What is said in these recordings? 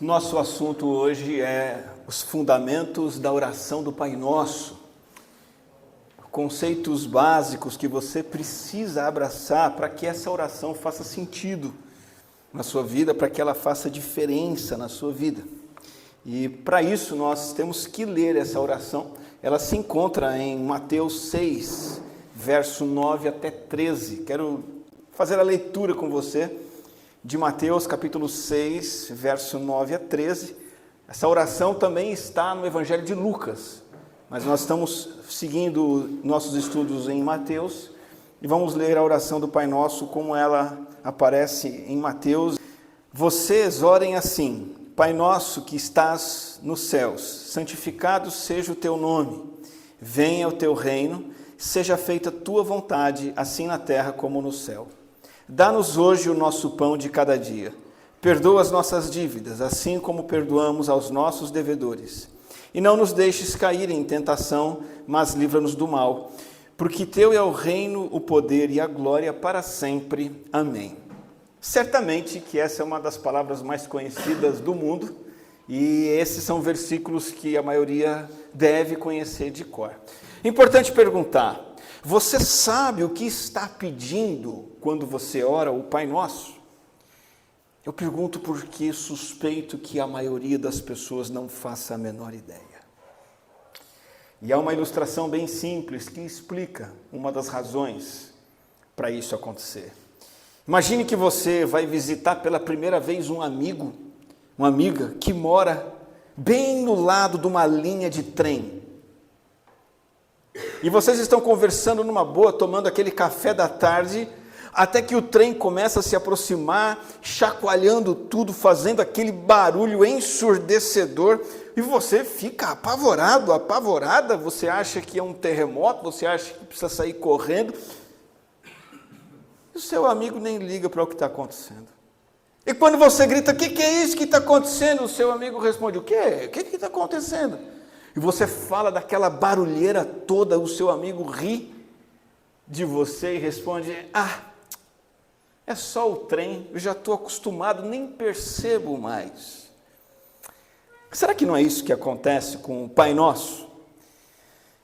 Nosso assunto hoje é os fundamentos da oração do Pai Nosso. Conceitos básicos que você precisa abraçar para que essa oração faça sentido na sua vida, para que ela faça diferença na sua vida. E para isso nós temos que ler essa oração. Ela se encontra em Mateus 6, verso 9 até 13. Quero fazer a leitura com você de Mateus capítulo 6, verso 9 a 13. Essa oração também está no Evangelho de Lucas, mas nós estamos seguindo nossos estudos em Mateus e vamos ler a oração do Pai Nosso como ela aparece em Mateus. Vocês orem assim: Pai Nosso que estás nos céus, santificado seja o teu nome, venha o teu reino, seja feita a tua vontade, assim na terra como no céu. Dá-nos hoje o nosso pão de cada dia. Perdoa as nossas dívidas, assim como perdoamos aos nossos devedores. E não nos deixes cair em tentação, mas livra-nos do mal. Porque teu é o reino, o poder e a glória para sempre. Amém. Certamente que essa é uma das palavras mais conhecidas do mundo, e esses são versículos que a maioria deve conhecer de cor. Importante perguntar: você sabe o que está pedindo quando você ora o Pai Nosso? Eu pergunto porque suspeito que a maioria das pessoas não faça a menor ideia. E há uma ilustração bem simples que explica uma das razões para isso acontecer. Imagine que você vai visitar pela primeira vez um amigo, uma amiga que mora bem no lado de uma linha de trem. E vocês estão conversando numa boa, tomando aquele café da tarde, até que o trem começa a se aproximar, chacoalhando tudo, fazendo aquele barulho ensurdecedor, e você fica apavorado, apavorada, você acha que é um terremoto, você acha que precisa sair correndo, e o seu amigo nem liga para o que está acontecendo. E quando você grita: o que é isso que está acontecendo? O seu amigo responde: o quê? O que está acontecendo? E você fala daquela barulheira toda, o seu amigo ri de você e responde: é só o trem, eu já estou acostumado, nem percebo mais. Será que não é isso que acontece com o Pai Nosso?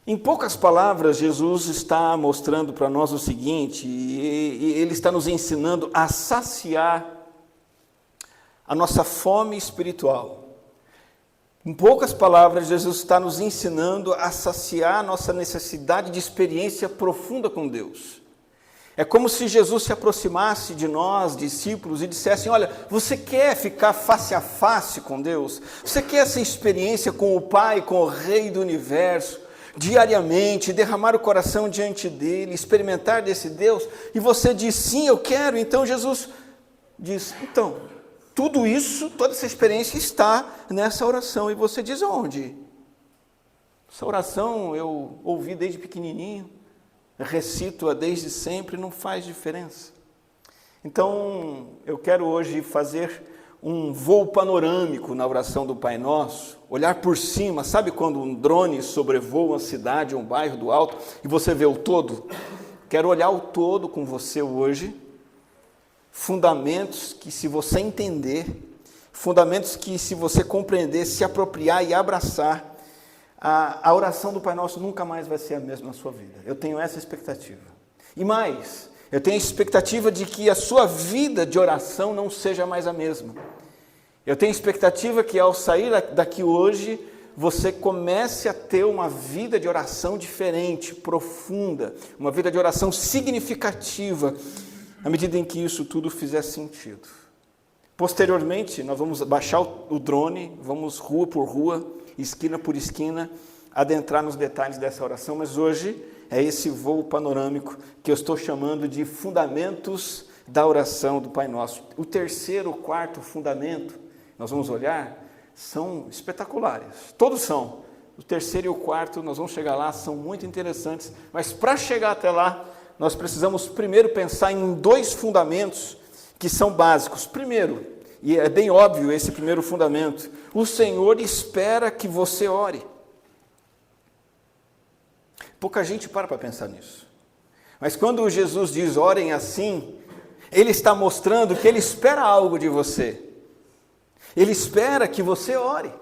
Em poucas palavras, Jesus está mostrando para nós o seguinte, e Ele está nos ensinando a saciar a nossa fome espiritual. Em poucas palavras, Jesus está nos ensinando a saciar a nossa necessidade de experiência profunda com Deus. É como se Jesus se aproximasse de nós, discípulos, e dissesse: olha, você quer ficar face a face com Deus? Você quer essa experiência com o Pai, com o Rei do Universo, diariamente, derramar o coração diante dEle, experimentar desse Deus? E você diz: sim, eu quero. Então Jesus diz: então, tudo isso, toda essa experiência está nessa oração. E você diz: onde? Essa oração eu ouvi desde pequenininho, recito-a desde sempre, não faz diferença. Então, eu quero hoje fazer um voo panorâmico na oração do Pai Nosso, olhar por cima. Sabe quando um drone sobrevoa uma cidade, um bairro do alto, e você vê o todo? Quero olhar o todo com você hoje. Fundamentos que, se você entender, fundamentos que, se você compreender, se apropriar e abraçar, a oração do Pai Nosso nunca mais vai ser a mesma na sua vida. Eu tenho essa expectativa. E mais, eu tenho a expectativa de que a sua vida de oração não seja mais a mesma. Eu tenho a expectativa que, ao sair daqui hoje, você comece a ter uma vida de oração diferente, profunda, uma vida de oração significativa, à medida em que isso tudo fizer sentido. Posteriormente, nós vamos baixar o drone, vamos rua por rua, esquina por esquina, adentrar nos detalhes dessa oração, mas hoje é esse voo panorâmico que eu estou chamando de fundamentos da oração do Pai Nosso. O terceiro, o quarto fundamento, nós vamos olhar, são espetaculares, todos são. O terceiro e o quarto, nós vamos chegar lá, são muito interessantes, mas para chegar até lá, nós precisamos primeiro pensar em dois fundamentos que são básicos. Primeiro, e é bem óbvio esse primeiro fundamento: o Senhor espera que você ore. Pouca gente para pensar nisso. Mas quando Jesus diz orem assim, Ele está mostrando que Ele espera algo de você. Ele espera que você ore.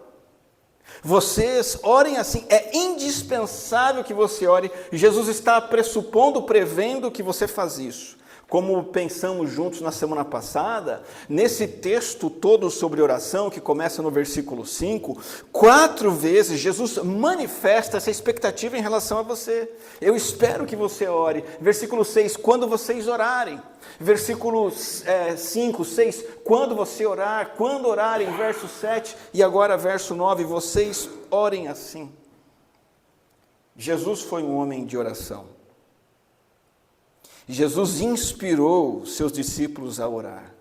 Vocês orem assim, é indispensável que você ore. Jesus está pressupondo, prevendo que você faz isso. Como pensamos juntos na semana passada, nesse texto todo sobre oração, que começa no versículo 5, 4 vezes Jesus manifesta essa expectativa em relação a você. Eu espero que você ore. Versículo 6, quando vocês orarem. Versículo 5, 6, quando você orar, quando orarem. Verso 7 e agora verso 9, vocês orem assim. Jesus foi um homem de oração. Jesus inspirou seus discípulos a orar.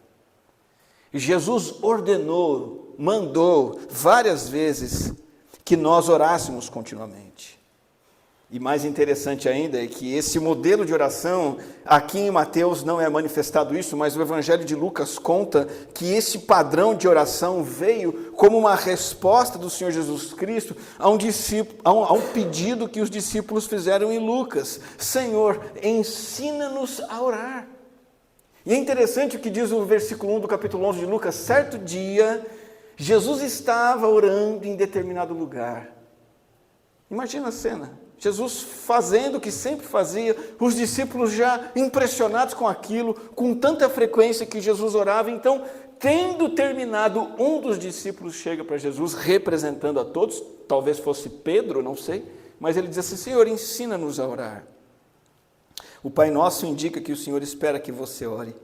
Jesus ordenou, mandou várias vezes que nós orássemos continuamente. E mais interessante ainda é que esse modelo de oração, aqui em Mateus não é manifestado isso, mas o Evangelho de Lucas conta que esse padrão de oração veio como uma resposta do Senhor Jesus Cristo a um pedido que os discípulos fizeram em Lucas. Senhor, ensina-nos a orar. E é interessante o que diz o versículo 1 do capítulo 11 de Lucas. Certo dia, Jesus estava orando em determinado lugar. Imagina a cena. Jesus fazendo o que sempre fazia, os discípulos já impressionados com aquilo, com tanta frequência que Jesus orava. Então, tendo terminado, um dos discípulos chega para Jesus, representando a todos, talvez fosse Pedro, não sei, mas ele diz assim: Senhor, ensina-nos a orar. O Pai Nosso indica que o Senhor espera que você ore.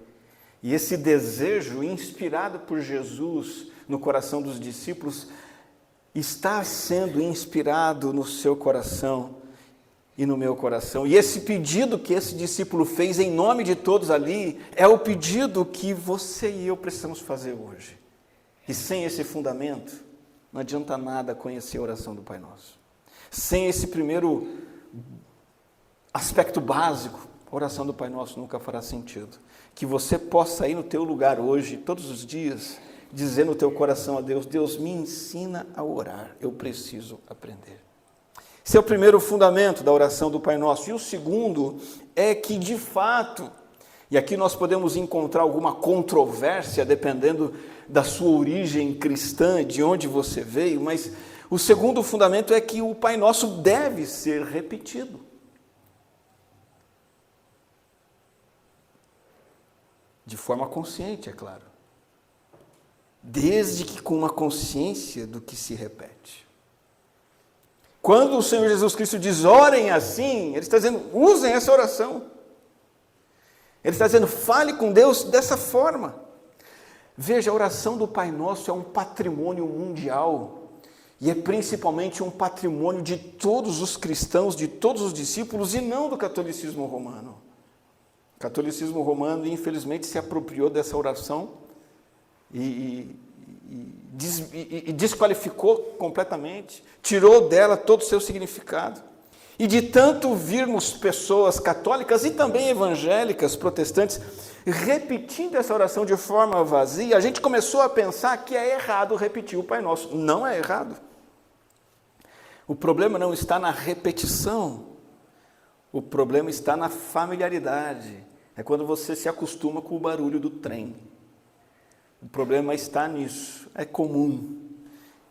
E esse desejo, inspirado por Jesus no coração dos discípulos, está sendo inspirado no seu coração e no meu coração. E esse pedido que esse discípulo fez em nome de todos ali, é o pedido que você e eu precisamos fazer hoje. E sem esse fundamento, não adianta nada conhecer a oração do Pai Nosso. Sem esse primeiro aspecto básico, a oração do Pai Nosso nunca fará sentido. Que você possa ir no teu lugar hoje, todos os dias, dizer no teu coração a Deus: Deus, me ensina a orar, eu preciso aprender. Esse é o primeiro fundamento da oração do Pai Nosso. E o segundo é que, de fato, e aqui nós podemos encontrar alguma controvérsia, dependendo da sua origem cristã, de onde você veio, mas o segundo fundamento é que o Pai Nosso deve ser repetido. De forma consciente, é claro. Desde que com uma consciência do que se repete. Quando o Senhor Jesus Cristo diz, orem assim, Ele está dizendo, usem essa oração. Ele está dizendo, fale com Deus dessa forma. Veja, a oração do Pai Nosso é um patrimônio mundial. E é principalmente um patrimônio de todos os cristãos, de todos os discípulos, e não do catolicismo romano. O catolicismo romano, infelizmente, se apropriou dessa oração e desqualificou completamente, tirou dela todo o seu significado. E de tanto virmos pessoas católicas e também evangélicas, protestantes, repetindo essa oração de forma vazia, a gente começou a pensar que é errado repetir o Pai Nosso. Não é errado. O problema não está na repetição, o problema está na familiaridade. É quando você se acostuma com o barulho do trem. O problema está nisso, é comum,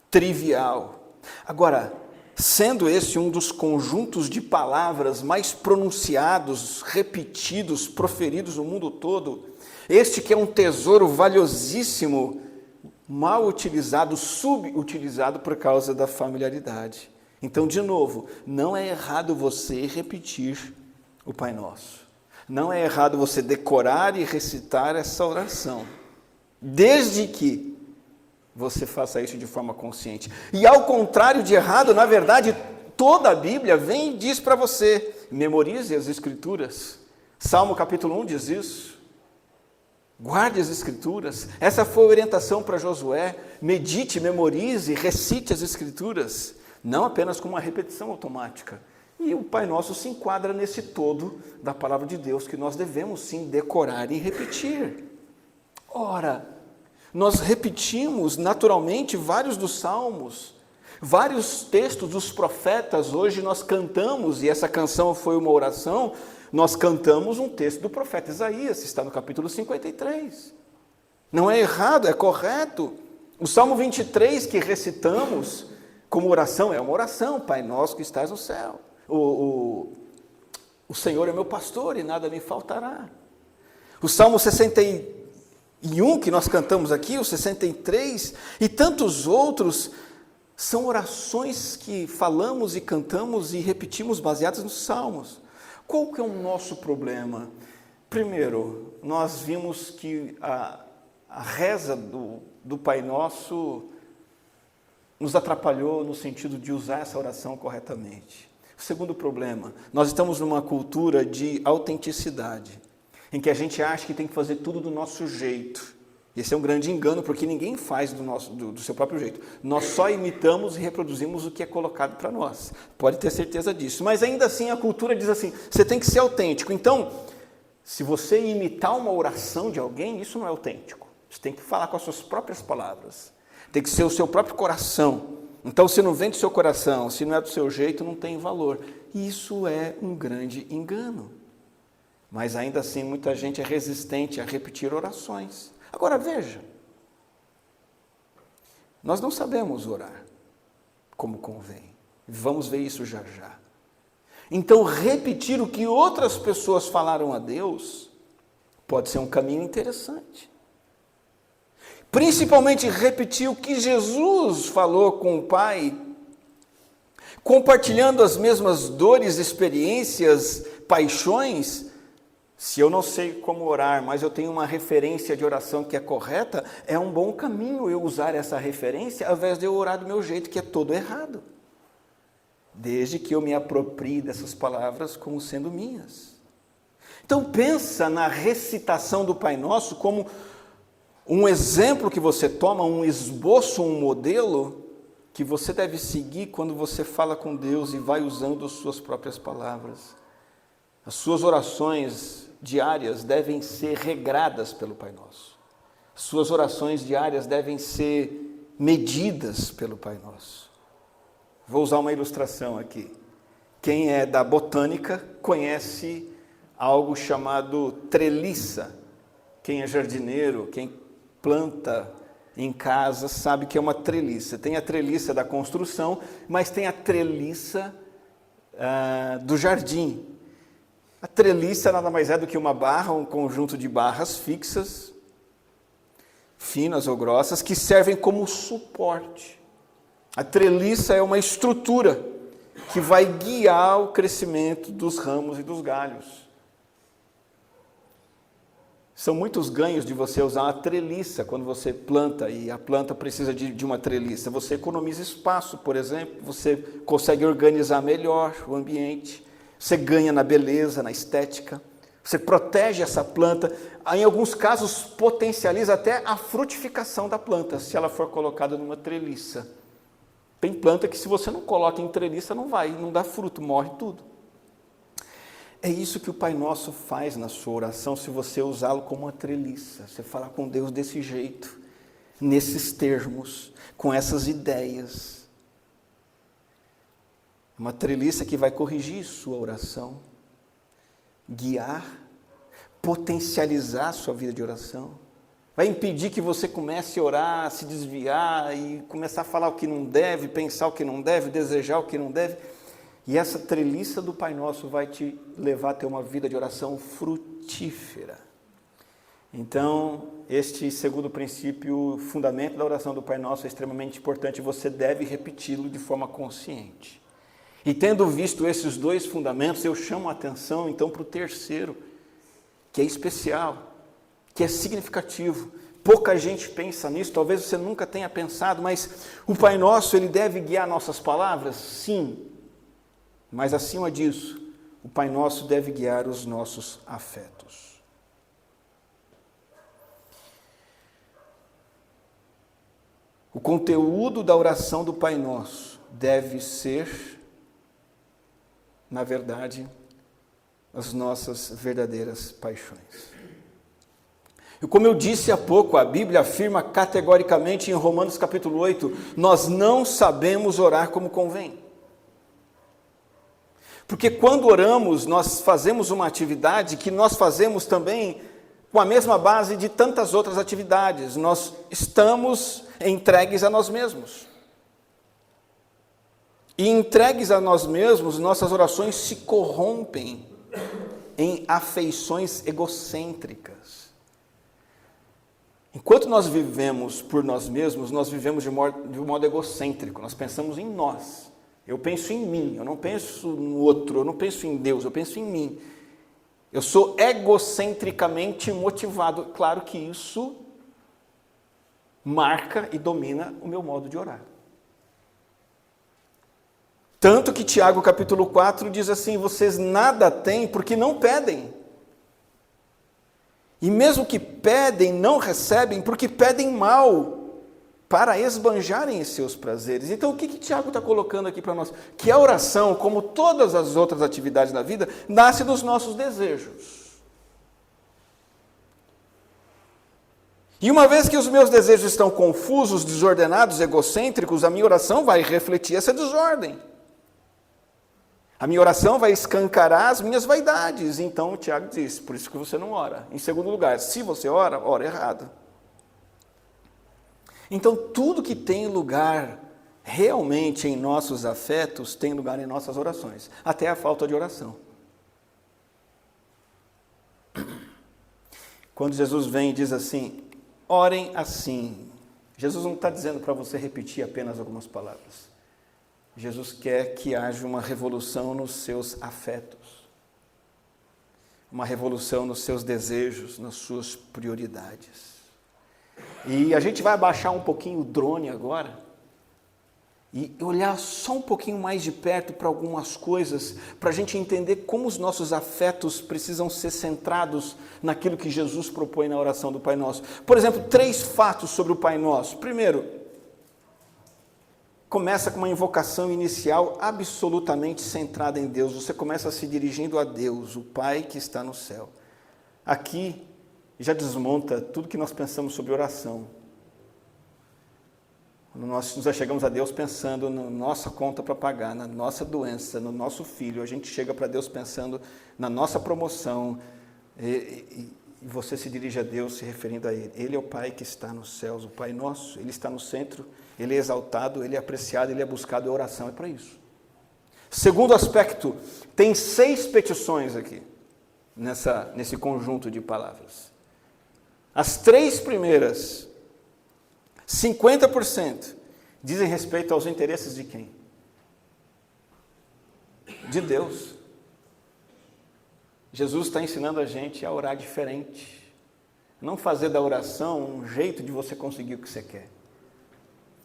trivial. Agora, sendo esse um dos conjuntos de palavras mais pronunciados, repetidos, proferidos no mundo todo, este que é um tesouro valiosíssimo, mal utilizado, subutilizado por causa da familiaridade. Então, de novo, não é errado você repetir o Pai Nosso. Não é errado você decorar e recitar essa oração, desde que você faça isso de forma consciente. E ao contrário de errado, na verdade, toda a Bíblia vem e diz para você, memorize as Escrituras. Salmo capítulo 1 diz isso. Guarde as Escrituras. Essa foi a orientação para Josué. Medite, memorize, recite as Escrituras. Não apenas com uma repetição automática. E o Pai Nosso se enquadra nesse todo da palavra de Deus, que nós devemos sim decorar e repetir. Ora, nós repetimos naturalmente vários dos salmos, vários textos dos profetas. Hoje nós cantamos, e essa canção foi uma oração, nós cantamos um texto do profeta Isaías, está no capítulo 53. Não é errado, é correto O Salmo 23 que recitamos como oração, é uma oração, Pai nosso que estás no céu. O Senhor é meu pastor e nada me faltará. O Salmo 61 que nós cantamos aqui, o 63 e tantos outros, são orações que falamos e cantamos e repetimos baseadas nos Salmos. Qual que é o nosso problema? Primeiro, nós vimos que a reza do Pai Nosso nos atrapalhou no sentido de usar essa oração corretamente. O segundo problema, nós estamos numa cultura de autenticidade, em que a gente acha que tem que fazer tudo do nosso jeito. Esse é um grande engano, porque ninguém faz do seu próprio jeito. Nós só imitamos e reproduzimos o que é colocado para nós. Pode ter certeza disso. Mas ainda assim a cultura diz assim, você tem que ser autêntico. Então, se você imitar uma oração de alguém, isso não é autêntico. Você tem que falar com as suas próprias palavras. Tem que ser o seu próprio coração. Então, se não vem do seu coração, se não é do seu jeito, não tem valor. Isso é um grande engano. Mas ainda assim, muita gente é resistente a repetir orações. Agora veja, nós não sabemos orar como convém. Vamos ver isso já já. Então, repetir o que outras pessoas falaram a Deus pode ser um caminho interessante. Principalmente repetir o que Jesus falou com o Pai, compartilhando as mesmas dores, experiências, paixões. Se eu não sei como orar, mas eu tenho uma referência de oração que é correta, é um bom caminho eu usar essa referência, ao invés de eu orar do meu jeito, que é todo errado. Desde que eu me aproprie dessas palavras como sendo minhas. Então pensa na recitação do Pai Nosso como um exemplo que você toma, um esboço, um modelo que você deve seguir quando você fala com Deus e vai usando as suas próprias palavras. As suas orações diárias devem ser regradas pelo Pai Nosso. As suas orações diárias devem ser medidas pelo Pai Nosso. Vou usar uma ilustração aqui. Quem é da botânica conhece algo chamado treliça. Quem é jardineiro, quem planta em casa, sabe que é uma treliça. Tem a treliça da construção, mas tem a treliça do jardim. A treliça nada mais é do que uma barra, um conjunto de barras fixas, finas ou grossas, que servem como suporte. A treliça é uma estrutura que vai guiar o crescimento dos ramos e dos galhos. São muitos ganhos de você usar uma treliça quando você planta, e a planta precisa de uma treliça. Você economiza espaço, por exemplo, você consegue organizar melhor o ambiente, você ganha na beleza, na estética, você protege essa planta, em alguns casos potencializa até a frutificação da planta, se ela for colocada numa treliça. Tem planta que se você não coloca em treliça não dá fruto, morre tudo. É isso que o Pai Nosso faz na sua oração, se você usá-lo como uma treliça. Você falar com Deus desse jeito, nesses termos, com essas ideias. Uma treliça que vai corrigir sua oração, guiar, potencializar a sua vida de oração. Vai impedir que você comece a orar, se desviar e começar a falar o que não deve, pensar o que não deve, desejar o que não deve. E essa treliça do Pai Nosso vai te levar a ter uma vida de oração frutífera. Então, este segundo princípio, fundamento da oração do Pai Nosso, é extremamente importante. Você deve repeti-lo de forma consciente. E tendo visto esses dois fundamentos, eu chamo a atenção então para o terceiro, que é especial, que é significativo. Pouca gente pensa nisso, talvez você nunca tenha pensado, mas o Pai Nosso, ele deve guiar nossas palavras? Sim. Mas acima disso, o Pai Nosso deve guiar os nossos afetos. O conteúdo da oração do Pai Nosso deve ser, na verdade, as nossas verdadeiras paixões. E como eu disse há pouco, a Bíblia afirma categoricamente em Romanos capítulo 8, nós não sabemos orar como convém. Porque quando oramos, nós fazemos uma atividade que nós fazemos também com a mesma base de tantas outras atividades. Nós estamos entregues a nós mesmos. E entregues a nós mesmos, nossas orações se corrompem em afeições egocêntricas. Enquanto nós vivemos por nós mesmos, nós vivemos de um modo egocêntrico, nós pensamos em nós. Eu penso em mim, eu não penso no outro, eu não penso em Deus, eu penso em mim. Eu sou egocentricamente motivado. Claro que isso marca e domina o meu modo de orar. Tanto que Tiago capítulo 4 diz assim: vocês nada têm porque não pedem. E mesmo que pedem, não recebem porque pedem mal, para esbanjarem em seus prazeres. Então o que Tiago está colocando aqui para nós? Que a oração, como todas as outras atividades da vida, nasce dos nossos desejos. E uma vez que os meus desejos estão confusos, desordenados, egocêntricos, a minha oração vai refletir essa desordem. A minha oração vai escancarar as minhas vaidades. Então o Tiago diz, por isso que você não ora. Em segundo lugar, se você ora, ora errado. Então tudo que tem lugar realmente em nossos afetos, tem lugar em nossas orações. Até a falta de oração. Quando Jesus vem e diz assim, orem assim. Jesus não está dizendo para você repetir apenas algumas palavras. Jesus quer que haja uma revolução nos seus afetos, uma revolução nos seus desejos, nas suas prioridades. E a gente vai abaixar um pouquinho o drone agora e olhar só um pouquinho mais de perto para algumas coisas, para a gente entender como os nossos afetos precisam ser centrados naquilo que Jesus propõe na oração do Pai Nosso. Por exemplo, 3 fatos sobre o Pai Nosso. Primeiro, começa com uma invocação inicial absolutamente centrada em Deus. Você começa se dirigindo a Deus, o Pai que está no céu. Aqui já desmonta tudo que nós pensamos sobre oração. Nós já chegamos a Deus pensando na nossa conta para pagar, na nossa doença, no nosso filho. A gente chega para Deus pensando na nossa promoção. E você se dirige a Deus se referindo a Ele. Ele é o Pai que está nos céus, o Pai nosso. Ele está no centro. Ele é exaltado, Ele é apreciado, Ele é buscado, a oração é para isso. Segundo aspecto, tem 6 petições aqui, nesse conjunto de palavras. As 3 primeiras, 50%, dizem respeito aos interesses de quem? De Deus. Jesus está ensinando a gente a orar diferente. Não fazer da oração um jeito de você conseguir o que você quer.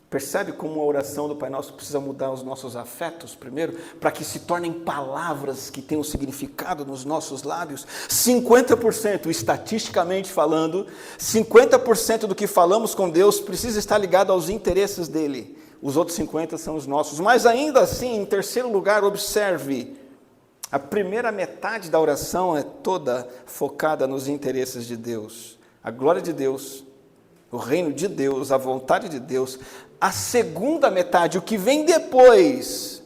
Percebe como a oração do Pai Nosso precisa mudar os nossos afetos primeiro, para que se tornem palavras que tenham significado nos nossos lábios? 50%, estatisticamente falando, 50% do que falamos com Deus precisa estar ligado aos interesses dele. Os outros 50% são os nossos. Mas ainda assim, em terceiro lugar, observe, a primeira metade da oração é toda focada nos interesses de Deus. A glória de Deus, o reino de Deus, a vontade de Deus. A segunda metade, o que vem depois,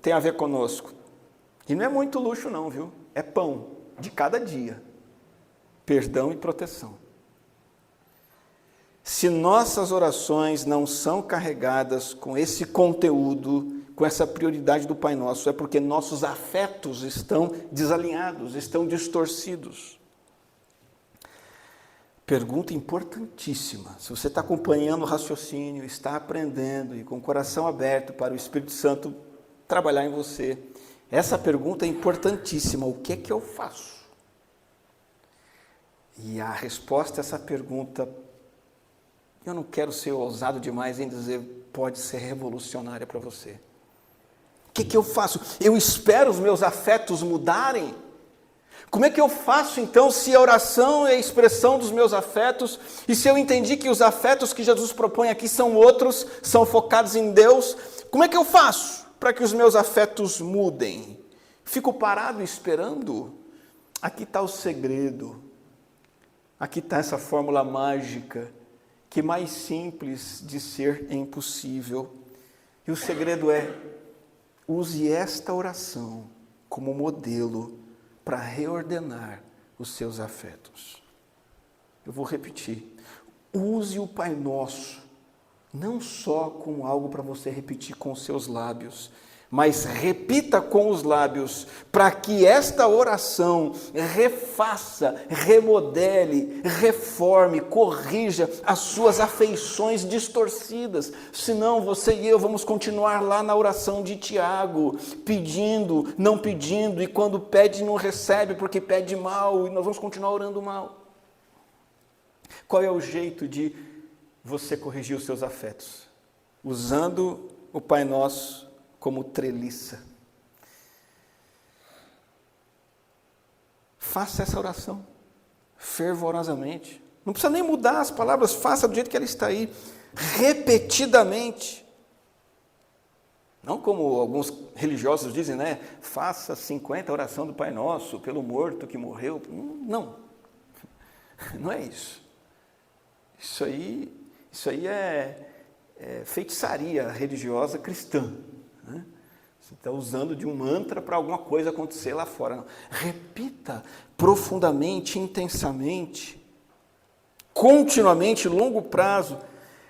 tem a ver conosco. E não é muito luxo não, viu? É pão de cada dia. Perdão e proteção. Se nossas orações não são carregadas com esse conteúdo, com essa prioridade do Pai Nosso, é porque nossos afetos estão desalinhados, estão distorcidos. Pergunta importantíssima. Se você está acompanhando o raciocínio, está aprendendo e com o coração aberto para o Espírito Santo trabalhar em você, essa pergunta é importantíssima. O que é que eu faço? E a resposta a essa pergunta, eu não quero ser ousado demais em dizer, pode ser revolucionária para você. O que é que eu faço? Eu espero os meus afetos mudarem? Como é que eu faço, então, se a oração é a expressão dos meus afetos, e se eu entendi que os afetos que Jesus propõe aqui são outros, são focados em Deus, como é que eu faço para que os meus afetos mudem? Fico parado esperando? Aqui está o segredo, aqui está essa fórmula mágica, que mais simples de ser é impossível. E o segredo é, use esta oração como modelo para reordenar os seus afetos. Eu vou repetir. Use o Pai Nosso não só como algo para você repetir com os seus lábios, mas repita com os lábios, para que esta oração refaça, remodele, reforme, corrija as suas afeições distorcidas. Senão você e eu vamos continuar lá na oração de Tiago, pedindo, não pedindo, e quando pede não recebe porque pede mal, e nós vamos continuar orando mal. Qual é o jeito de você corrigir os seus afetos? Usando o Pai Nosso como treliça. Faça essa oração fervorosamente. Não precisa nem mudar as palavras, faça do jeito que ela está aí, repetidamente. Não como alguns religiosos dizem, né? Faça 50 oração do Pai Nosso pelo morto que morreu. Não, não é isso. Isso aí é feitiçaria religiosa cristã. Você está usando de um mantra para alguma coisa acontecer lá fora. Não. Repita profundamente, intensamente, continuamente, longo prazo.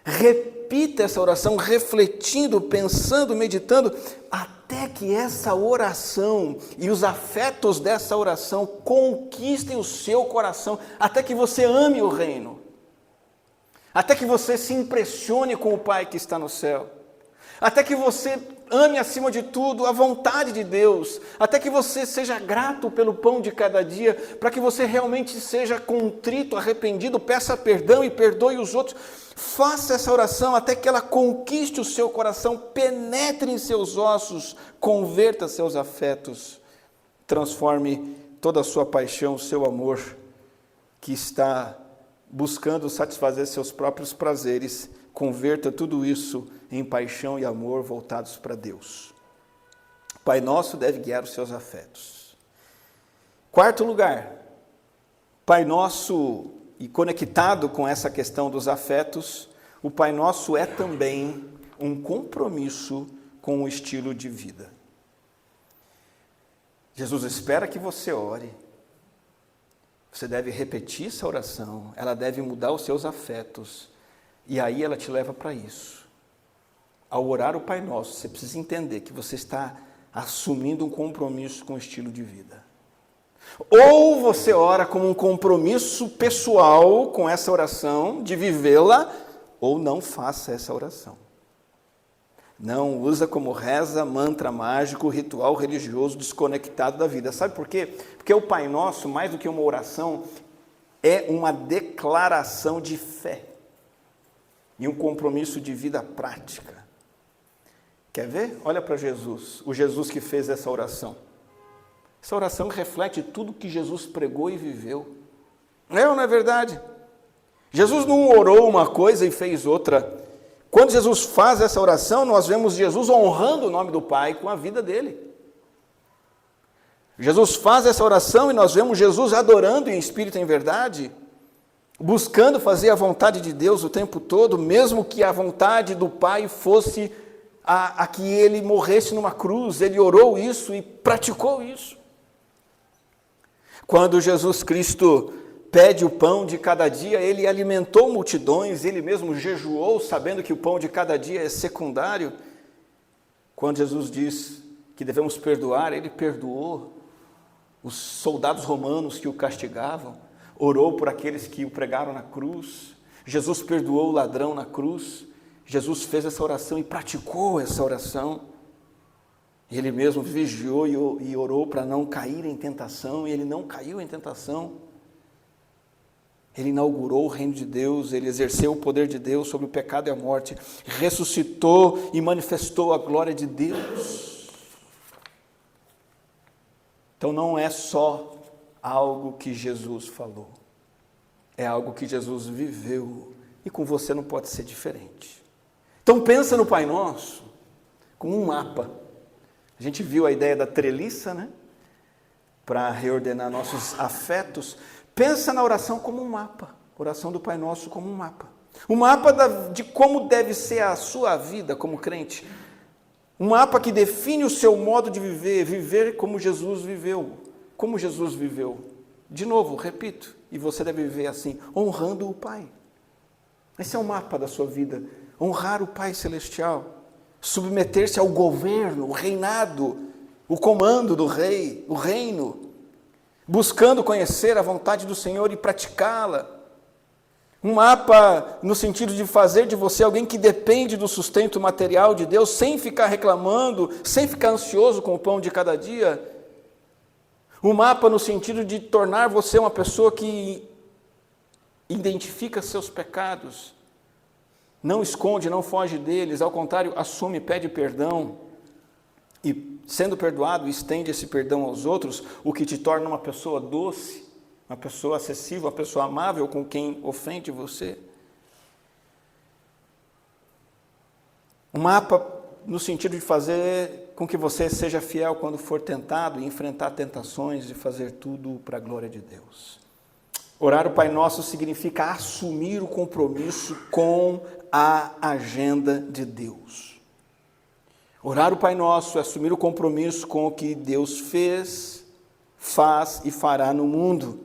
Repita essa oração, refletindo, pensando, meditando, até que essa oração e os afetos dessa oração conquistem o seu coração, até que você ame o reino, até que você se impressione com o Pai que está no céu, até que você ame acima de tudo a vontade de Deus, até que você seja grato pelo pão de cada dia, para que você realmente seja contrito, arrependido, peça perdão e perdoe os outros. Faça essa oração até que ela conquiste o seu coração, penetre em seus ossos, converta seus afetos, transforme toda a sua paixão, seu amor, que está buscando satisfazer seus próprios prazeres, converta tudo isso em paixão e amor voltados para Deus. Pai Nosso deve guiar os seus afetos. Quarto lugar, Pai Nosso, e conectado com essa questão dos afetos, o Pai Nosso é também um compromisso com o estilo de vida. Jesus espera que você ore. Você deve repetir essa oração, ela deve mudar os seus afetos, e aí ela te leva para isso. Ao orar o Pai Nosso, você precisa entender que você está assumindo um compromisso com o estilo de vida. Ou você ora como um compromisso pessoal com essa oração, de vivê-la, ou não faça essa oração. Não usa como reza, mantra mágico, ritual religioso desconectado da vida. Sabe por quê? Porque o Pai Nosso, mais do que uma oração, é uma declaração de fé e um compromisso de vida prática. Quer ver? Olha para Jesus, o Jesus que fez essa oração. Essa oração reflete tudo que Jesus pregou e viveu. É ou não é verdade? Jesus não orou uma coisa e fez outra. Quando Jesus faz essa oração, nós vemos Jesus honrando o nome do Pai com a vida dele. Jesus faz essa oração e nós vemos Jesus adorando em espírito e em verdade, buscando fazer a vontade de Deus o tempo todo, mesmo que a vontade do Pai fosse a que ele morresse numa cruz. Ele orou isso e praticou isso. Quando Jesus Cristo pede o pão de cada dia, ele alimentou multidões, ele mesmo jejuou, sabendo que o pão de cada dia é secundário. Quando Jesus diz que devemos perdoar, ele perdoou os soldados romanos que o castigavam, orou por aqueles que o pregaram na cruz. Jesus perdoou o ladrão na cruz. Jesus fez essa oração e praticou essa oração. Ele mesmo vigiou e orou para não cair em tentação, e ele não caiu em tentação. Ele inaugurou o reino de Deus, ele exerceu o poder de Deus sobre o pecado e a morte, ressuscitou e manifestou a glória de Deus. Então não é só algo que Jesus falou, é algo que Jesus viveu, e com você não pode ser diferente. Então pensa no Pai Nosso como um mapa. A gente viu a ideia da treliça, né? Para reordenar nossos afetos. Pensa na oração como um mapa, oração do Pai Nosso como um mapa. Um mapa de como deve ser a sua vida como crente. Um mapa que define o seu modo de viver, viver como Jesus viveu. Como Jesus viveu. De novo, repito, e você deve viver assim, honrando o Pai. Esse é o mapa da sua vida. honrar o Pai Celestial, submeter-se ao governo, o reinado, o comando do Rei, o reino, buscando conhecer a vontade do Senhor e praticá-la. Um mapa no sentido de fazer de você alguém que depende do sustento material de Deus, sem ficar reclamando, sem ficar ansioso com o pão de cada dia. Um mapa no sentido de tornar você uma pessoa que identifica seus pecados, não esconde, não foge deles, ao contrário, assume, pede perdão e, sendo perdoado, estende esse perdão aos outros, o que te torna uma pessoa doce, uma pessoa acessível, uma pessoa amável com quem ofende você. Um mapa no sentido de fazer com que você seja fiel quando for tentado, e enfrentar tentações e fazer tudo para a glória de Deus. Orar o Pai Nosso significa assumir o compromisso com a agenda de Deus. Orar o Pai Nosso é assumir o compromisso com o que Deus fez, faz e fará no mundo.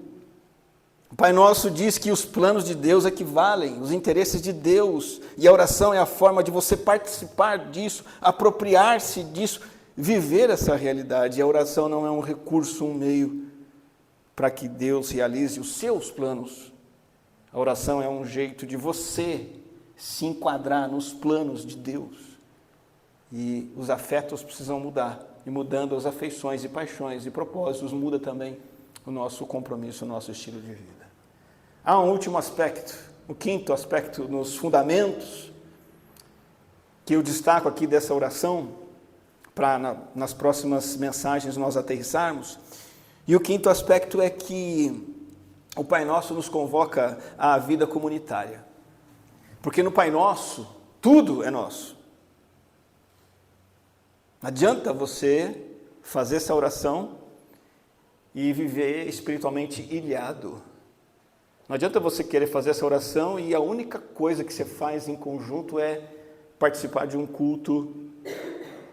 O Pai Nosso diz que os planos de Deus equivalem, os interesses de Deus, e a oração é a forma de você participar disso, apropriar-se disso, viver essa realidade. E a oração não é um recurso, um meio para que Deus realize os seus planos. A oração é um jeito de você se enquadrar nos planos de Deus. E os afetos precisam mudar, e mudando as afeições e paixões e propósitos, muda também o nosso compromisso, o nosso estilo de vida. Há um último aspecto, o quinto aspecto nos fundamentos, que eu destaco aqui dessa oração, para nas próximas mensagens nós aterrissarmos. E o quinto aspecto é que o Pai Nosso nos convoca à vida comunitária. Porque no Pai Nosso, tudo é nosso. Não adianta você fazer essa oração e viver espiritualmente ilhado. Não adianta você querer fazer essa oração e a única coisa que você faz em conjunto é participar de um culto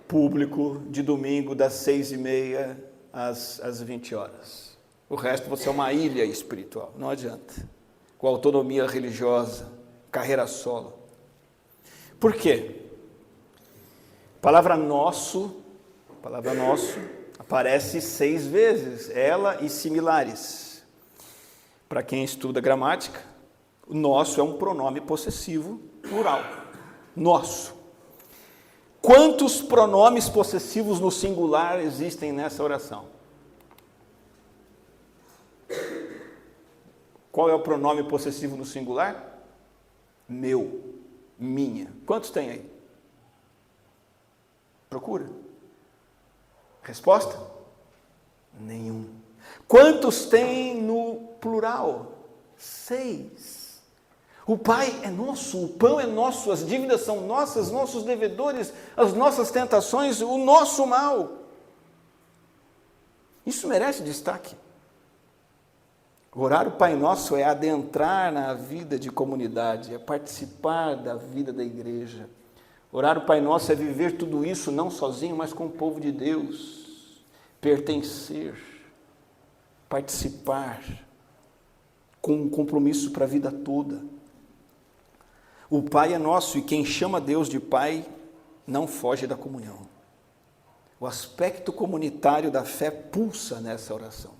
público de domingo das 6h30 às 20 horas. O resto você é uma ilha espiritual, não adianta. Com autonomia religiosa, carreira solo. Por quê? A palavra nosso aparece 6 vezes, ela e similares. Para quem estuda gramática, o nosso é um pronome possessivo plural. Nosso. Quantos pronomes possessivos no singular existem nessa oração? Qual é o pronome possessivo no singular? Meu, minha. Quantos tem aí? Procura. Resposta? Nenhum. Quantos tem no plural? 6. O Pai é nosso, o pão é nosso, as dívidas são nossas, nossos devedores, as nossas tentações, o nosso mal. Isso merece destaque. Orar o Pai Nosso é adentrar na vida de comunidade, é participar da vida da igreja. Orar o Pai Nosso é viver tudo isso não sozinho, mas com o povo de Deus. Pertencer, participar, com um compromisso para a vida toda. O Pai é nosso e quem chama Deus de Pai não foge da comunhão. O aspecto comunitário da fé pulsa nessa oração.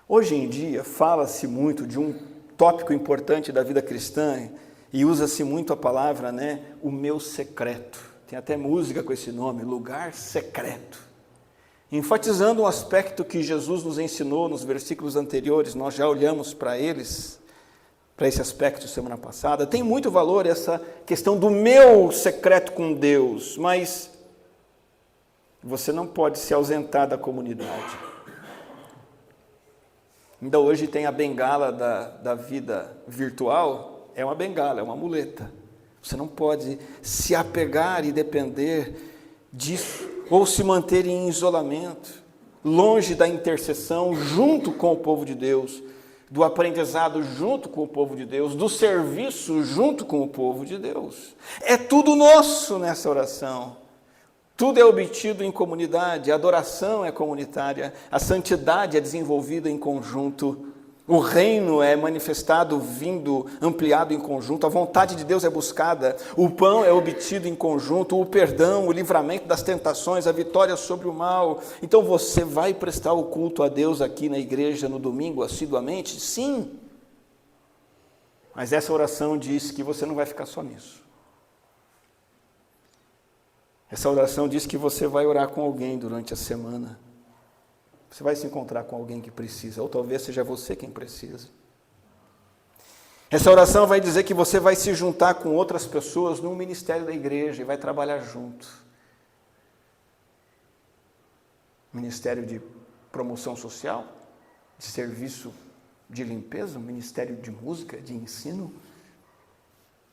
Hoje em dia fala-se muito de um tópico importante da vida cristã e usa-se muito a palavra, o meu secreto. Tem até música com esse nome, lugar secreto. Enfatizando um aspecto que Jesus nos ensinou nos versículos anteriores, nós já olhamos para eles, para esse aspecto semana passada. Tem muito valor essa questão do meu secreto com Deus, mas você não pode se ausentar da comunidade. Ainda hoje tem a bengala da vida virtual, é uma bengala, é uma muleta. Você não pode se apegar e depender disso, ou se manter em isolamento, longe da intercessão, junto com o povo de Deus, do aprendizado junto com o povo de Deus, do serviço junto com o povo de Deus. É tudo nosso nessa oração. Tudo é obtido em comunidade, a adoração é comunitária, a santidade é desenvolvida em conjunto, O reino é manifestado, vindo, ampliado em conjunto, a vontade de Deus é buscada, o pão é obtido em conjunto, o perdão, o livramento das tentações, a vitória sobre o mal. Então você vai prestar o culto a Deus aqui na igreja no domingo, assiduamente? Sim. Mas essa oração diz que você não vai ficar só nisso. Essa oração diz que você vai orar com alguém durante a semana. Você vai se encontrar com alguém que precisa, ou talvez seja você quem precisa. Essa oração vai dizer que você vai se juntar com outras pessoas no ministério da igreja e vai trabalhar junto. Ministério de promoção social, de serviço de limpeza, ministério de música, de ensino,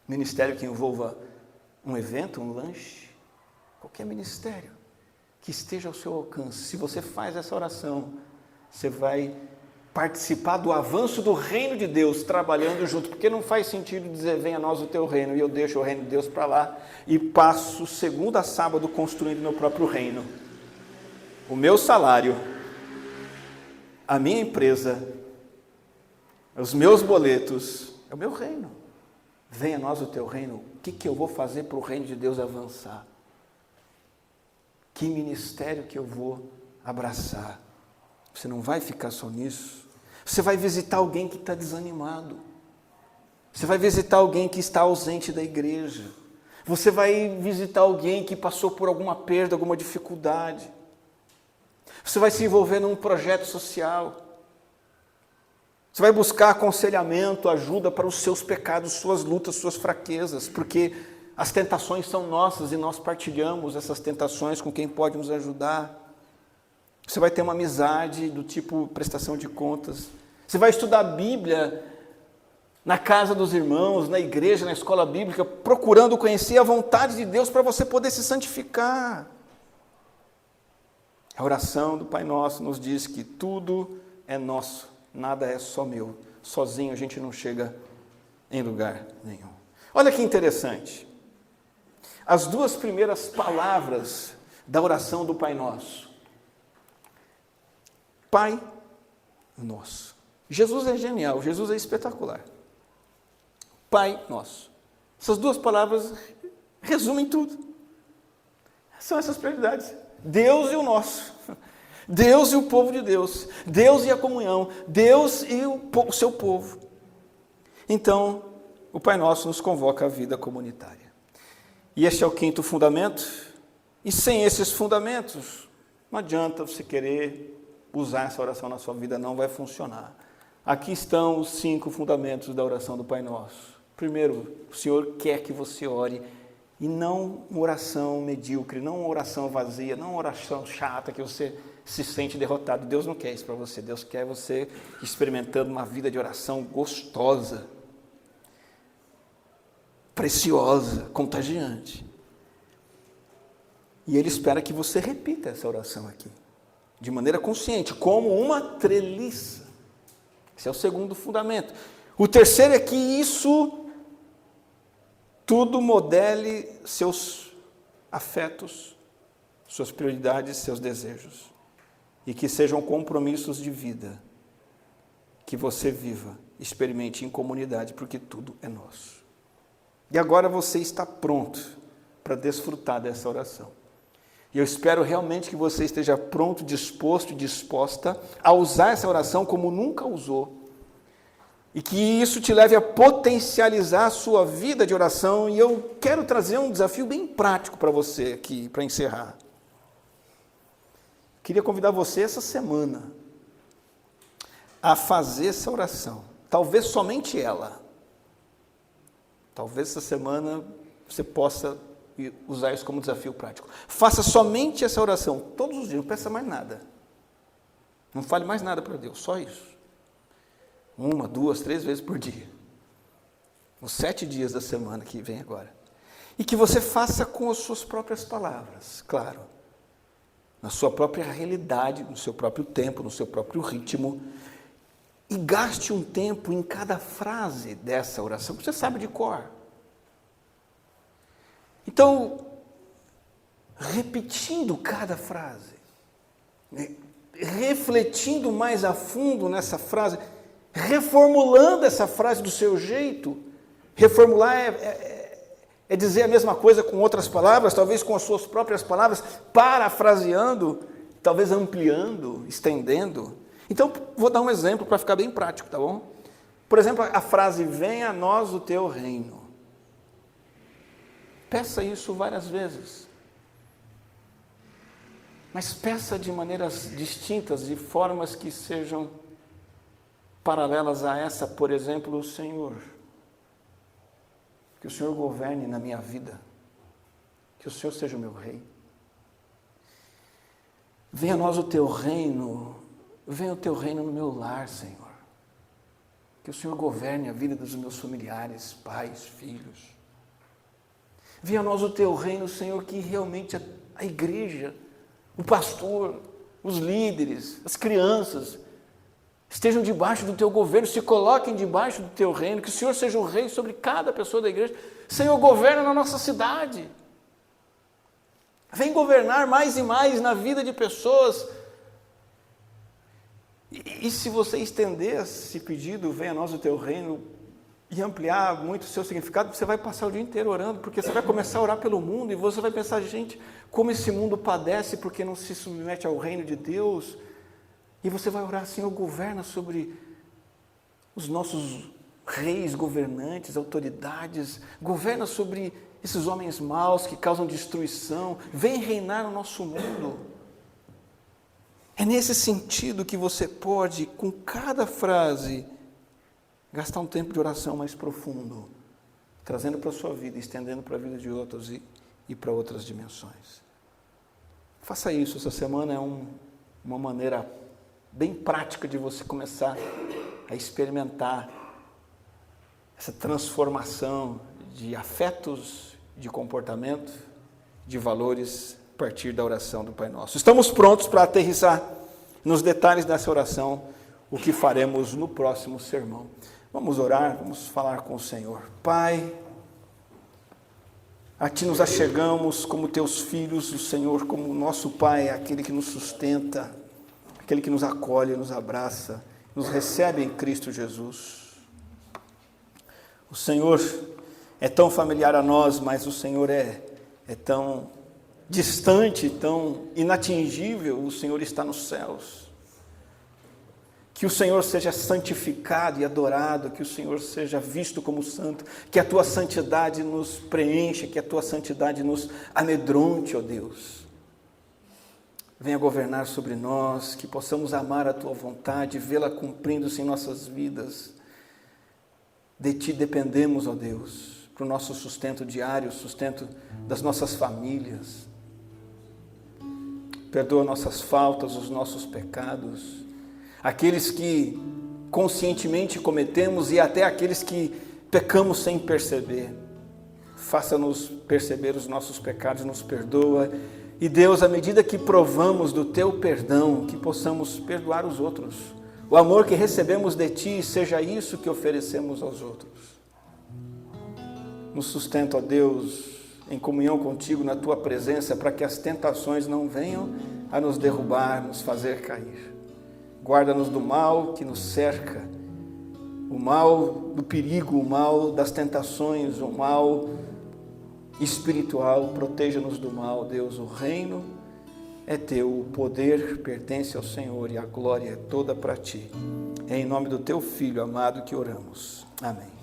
ministério que envolva um evento, um lanche, qualquer ministério que esteja ao seu alcance. Se você faz essa oração, você vai participar do avanço do reino de Deus, trabalhando junto, porque não faz sentido dizer, venha a nós o teu reino, e eu deixo o reino de Deus para lá, e passo segunda a sábado construindo meu próprio reino. O meu salário, a minha empresa, os meus boletos, é o meu reino. Venha a nós o teu reino, o que eu vou fazer para o reino de Deus avançar? Que ministério que eu vou abraçar? Você não vai ficar só nisso. Você vai visitar alguém que está desanimado. Você vai visitar alguém que está ausente da igreja. Você vai visitar alguém que passou por alguma perda, alguma dificuldade. Você vai se envolver num projeto social. Você vai buscar aconselhamento, ajuda para os seus pecados, suas lutas, suas fraquezas, porque as tentações são nossas e nós partilhamos essas tentações com quem pode nos ajudar. Você vai ter uma amizade do tipo prestação de contas. Você vai estudar a Bíblia na casa dos irmãos, na igreja, na escola bíblica, procurando conhecer a vontade de Deus para você poder se santificar. A oração do Pai Nosso nos diz que tudo é nosso, nada é só meu. Sozinho a gente não chega em lugar nenhum. Olha que interessante. As duas primeiras palavras da oração do Pai Nosso. Pai Nosso. Jesus é genial, Jesus é espetacular. Pai Nosso. Essas duas palavras resumem tudo. São essas prioridades. Deus e o nosso. Deus e o povo de Deus. Deus e a comunhão. Deus e o seu povo. Então, o Pai Nosso nos convoca à vida comunitária. E este é o quinto fundamento. E sem esses fundamentos, não adianta você querer usar essa oração na sua vida, não vai funcionar. Aqui estão os 5 fundamentos da oração do Pai Nosso. Primeiro, o Senhor quer que você ore, e não uma oração medíocre, não uma oração vazia, não uma oração chata que você se sente derrotado. Deus não quer isso para você. Deus quer você experimentando uma vida de oração gostosa, preciosa, contagiante. E Ele espera que você repita essa oração aqui, de maneira consciente, como uma treliça. Esse é o segundo fundamento. O terceiro é que isso tudo modele seus afetos, suas prioridades, seus desejos. E que sejam compromissos de vida. Que você viva, experimente em comunidade, porque tudo é nosso. E agora você está pronto para desfrutar dessa oração. E eu espero realmente que você esteja pronto, disposto e disposta a usar essa oração como nunca usou. E que isso te leve a potencializar a sua vida de oração. E eu quero trazer um desafio bem prático para você aqui, para encerrar. Queria convidar você essa semana a fazer essa oração. Talvez somente ela. Talvez essa semana você possa usar isso como desafio prático. Faça somente essa oração, todos os dias, não peça mais nada. Não fale mais nada para Deus, só isso. 1, 2, 3 vezes por dia. Os 7 dias da semana que vem agora. E que você faça com as suas próprias palavras, claro. Na sua própria realidade, no seu próprio tempo, no seu próprio ritmo. E gaste um tempo em cada frase dessa oração, que você sabe de cor. Então, repetindo cada frase, refletindo mais a fundo nessa frase, reformulando essa frase do seu jeito. Reformular é dizer a mesma coisa com outras palavras, talvez com as suas próprias palavras, parafraseando, talvez ampliando, estendendo. Então, vou dar um exemplo para ficar bem prático, tá bom? Por exemplo, a frase, venha a nós o teu reino. Peça isso várias vezes. Mas peça de maneiras distintas, de formas que sejam paralelas a essa, por exemplo, o Senhor. Que o Senhor governe na minha vida. Que o Senhor seja o meu rei. Venha a nós o teu reino. Venha o teu reino no meu lar, Senhor. Que o Senhor governe a vida dos meus familiares, pais, filhos. Venha a nós o teu reino, Senhor, que realmente a igreja, o pastor, os líderes, as crianças, estejam debaixo do teu governo, se coloquem debaixo do teu reino, que o Senhor seja o rei sobre cada pessoa da igreja. Senhor, governa na nossa cidade. Vem governar mais e mais na vida de pessoas. E se você estender esse pedido, venha a nós o teu reino, e ampliar muito o seu significado, você vai passar o dia inteiro orando, porque você vai começar a orar pelo mundo, e você vai pensar, gente, como esse mundo padece porque não se submete ao reino de Deus. E você vai orar, Senhor, governa sobre os nossos reis, governantes, autoridades, governa sobre esses homens maus que causam destruição, vem reinar no nosso mundo. É nesse sentido que você pode, com cada frase, gastar um tempo de oração mais profundo, trazendo para a sua vida, estendendo para a vida de outros e para outras dimensões. Faça isso, essa semana é uma maneira bem prática de você começar a experimentar essa transformação de afetos, de comportamento, de valores a partir da oração do Pai Nosso. Estamos prontos para aterrissar nos detalhes dessa oração o que faremos no próximo sermão. Vamos orar, vamos falar com o Senhor. Pai, a Ti nos achegamos como Teus filhos, o Senhor como nosso Pai, aquele que nos sustenta, aquele que nos acolhe, nos abraça, nos recebe em Cristo Jesus. O Senhor é tão familiar a nós, mas o Senhor é tão distante, tão inatingível, o Senhor está nos céus. Que o Senhor seja santificado e adorado, que o Senhor seja visto como santo, que a Tua santidade nos preencha, que a Tua santidade nos amedronte, ó Deus. Venha governar sobre nós, que possamos amar a Tua vontade, vê-la cumprindo-se em nossas vidas. De Ti dependemos, ó Deus, para o nosso sustento diário, o sustento das nossas famílias. Perdoa nossas faltas, os nossos pecados, aqueles que conscientemente cometemos e até aqueles que pecamos sem perceber. Faça-nos perceber os nossos pecados, nos perdoa. E Deus, à medida que provamos do Teu perdão, que possamos perdoar os outros. O amor que recebemos de Ti, seja isso que oferecemos aos outros. Nos sustenta, ó Deus, em comunhão contigo, na Tua presença, para que as tentações não venham a nos derrubar, nos fazer cair. Guarda-nos do mal que nos cerca, o mal do perigo, o mal das tentações, o mal espiritual. Proteja-nos do mal, Deus. O reino é Teu, o poder pertence ao Senhor e a glória é toda para Ti. É em nome do Teu Filho amado que oramos. Amém.